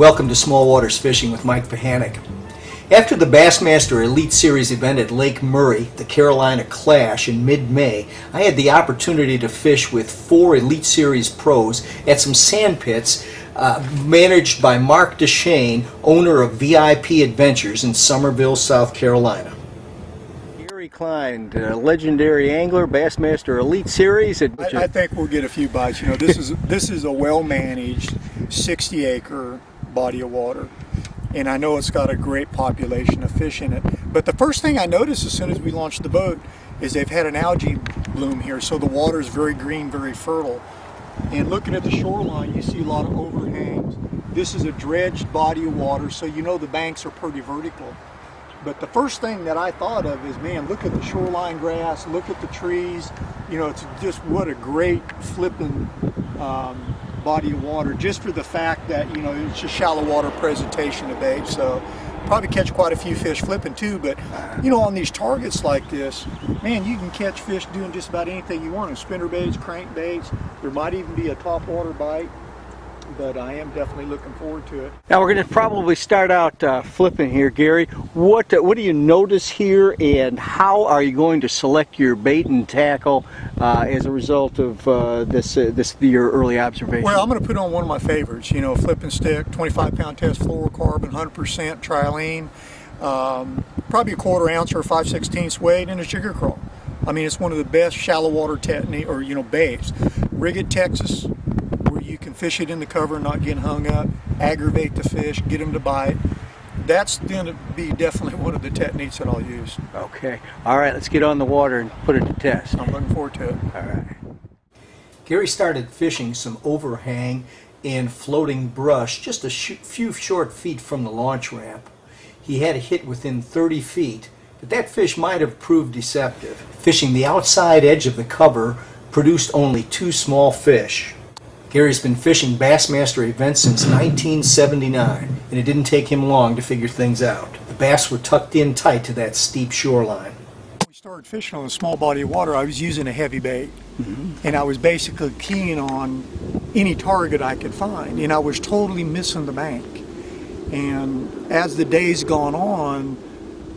Welcome to Small Waters Fishing with Mike Pehanich. After the Bassmaster Elite Series event at Lake Murray, the Carolina Clash, in mid-May, I had the opportunity to fish with 4 Elite Series pros at some sand pits managed by Mark Deshane, owner of VIP Adventures in Summerville, South Carolina. Klein, legendary angler, Bassmaster Elite Series. I think we'll get a few bites. You know, this is a well-managed 60-acre body of water, and I know it's got a great population of fish in it. But the first thing I noticed as soon as we launched the boat is they've had an algae bloom here, so the water is very green, very fertile. And looking at the shoreline, you see a lot of overhangs. This is a dredged body of water, so you know the banks are pretty vertical. But the first thing that I thought of is, man, look at the shoreline grass, look at the trees. You know, it's just what a great flipping body of water, just for the fact that, you know, it's a shallow water presentation of bait. So probably catch quite a few fish flipping too. But, you know, on these targets like this, man, you can catch fish doing just about anything you want. Spinner baits, crank baits. There might even be a top water bite. But I am definitely looking forward to it. Now we're going to probably start out flipping here, Gary. What do you notice here, and how are you going to select your bait and tackle as a result of your early observation? Well, I'm going to put on one of my favorites. You know, flipping stick, 25-pound test fluorocarbon, 100% trilene, probably a 1/4 ounce or 5/16 weight, and a sugar crawl. I mean, it's one of the best shallow water technique or baits. Rig it Texas. You can fish it in the cover and not get hung up, aggravate the fish, get them to bite. That's going to be definitely one of the techniques that I'll use. Okay. All right, let's get on the water and put it to test. I'm looking forward to it. All right. Gary started fishing some overhang and floating brush just a few short feet from the launch ramp. He had a hit within 30 feet, but that fish might have proved deceptive. Fishing the outside edge of the cover produced only 2 small fish. Gary's been fishing Bassmaster events since 1979, and it didn't take him long to figure things out. The bass were tucked in tight to that steep shoreline. When we started fishing on a small body of water, I was using a heavy bait, and I was basically keying on any target I could find, and I was totally missing the bank. And as the days gone on,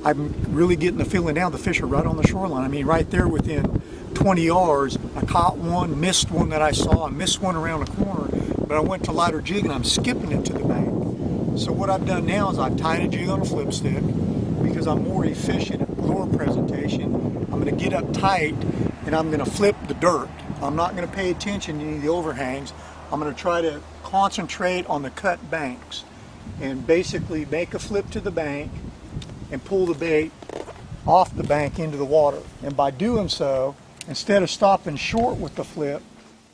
I'm really getting the feeling now the fish are right on the shoreline. I mean, right there within 20 yards, I caught one, missed one that I saw, I missed one around the corner, but I went to lighter jig and I'm skipping it to the bank. So what I've done now is I've tied a jig on a flip stick because I'm more efficient at lure presentation. I'm going to get up tight and I'm going to flip the dirt. I'm not going to pay attention to any of the overhangs. I'm going to try to concentrate on the cut banks and basically make a flip to the bank and pull the bait off the bank into the water. And by doing so, instead of stopping short with the flip,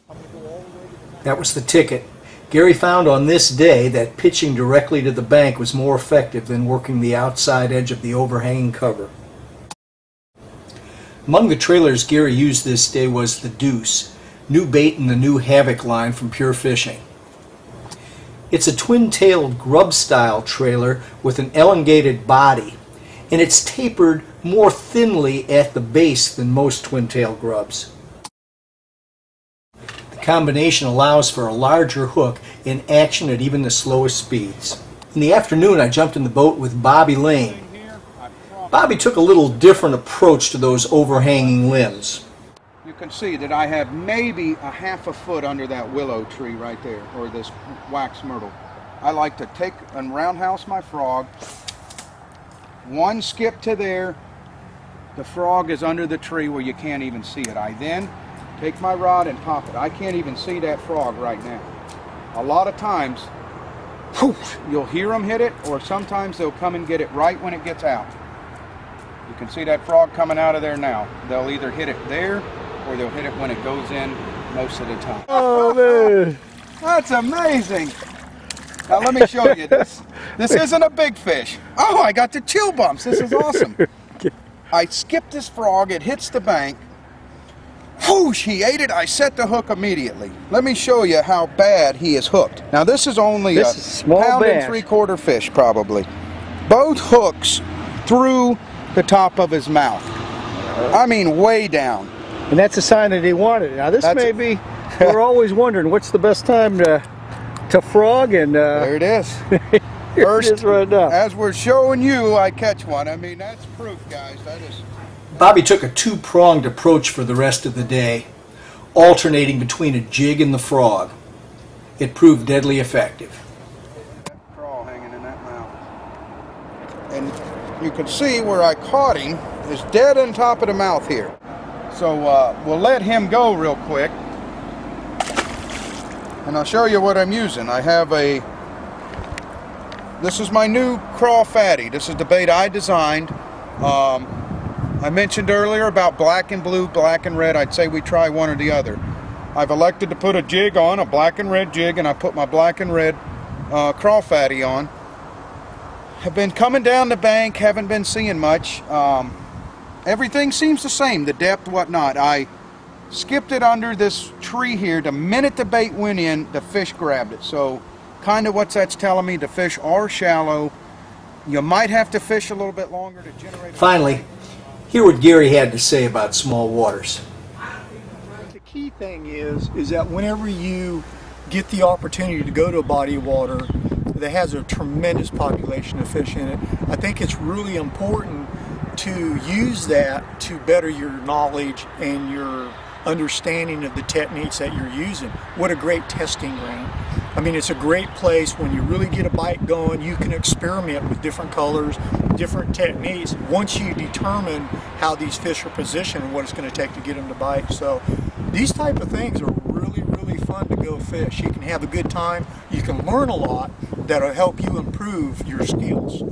I'm going to go all the way to the bank. That was the ticket. Gary found on this day that pitching directly to the bank was more effective than working the outside edge of the overhanging cover. Among the trailers Gary used this day was the Deuce, new bait in the new Havoc line from Pure Fishing. It's a twin-tailed grub-style trailer with an elongated body, and it's tapered more thinly at the base than most twin-tail grubs. The combination allows for a larger hook in action at even the slowest speeds. In the afternoon, I jumped in the boat with Bobby Lane. Bobby took a little different approach to those overhanging limbs. You can see that I have maybe a ½ a foot under that willow tree right there, or this wax myrtle. I like to take and roundhouse my frog. One skip to there. The frog is under the tree where you can't even see it. I then take my rod and pop it. I can't even see that frog right now. A lot of times, poof, you'll hear them hit it, or sometimes they'll come and get it right when it gets out. You can see that frog coming out of there now. They'll either hit it there, or they'll hit it when it goes in most of the time. Oh, man. That's amazing. Now let me show you this. This isn't a big fish. Oh, I got the chill bumps. This is awesome. I skipped this frog. It hits the bank. Whoosh, he ate it. I set the hook immediately. Let me show you how bad he is hooked. Now this is only a small pound bass. and 3/4 fish probably. Both hooks through the top of his mouth. I mean way down. And that's a sign that he wanted it. Now this may be, we're always wondering what's the best time to to frog, and there it is. here it is right now. As we're showing you, I catch one. I mean, that's proof, guys. That is. Bobby took a two-pronged approach for the rest of the day, alternating between a jig and the frog. It proved deadly effective. That crawl hanging in that mouth. And you can see where I caught him is dead on top of the mouth here. So we'll let him go real quick. And I'll show you what I'm using. I have this is my new craw fatty. This is the bait I designed. I mentioned earlier about black and blue, black and red. I'd say we try one or the other. I've elected to put a jig on, a black and red jig, and I put my black and red craw fatty on. Have been coming down the bank, haven't been seeing much. Everything seems the same, the depth, whatnot. I skipped it under this tree here. The minute the bait went in, the fish grabbed it. So kind of what that's telling me, the fish are shallow. You might have to fish a little bit longer to generate. Finally, hear what Gary had to say about small waters. The key thing is that whenever you get the opportunity to go to a body of water that has a tremendous population of fish in it, I think it's really important to use that to better your knowledge and your understanding of the techniques that you're using. What a great testing ground. I mean, it's a great place when you really get a bite going. You can experiment with different colors, different techniques, once you determine how these fish are positioned and what it's going to take to get them to bite. So these type of things are really, really fun to go fish. You can have a good time. You can learn a lot that'll help you improve your skills.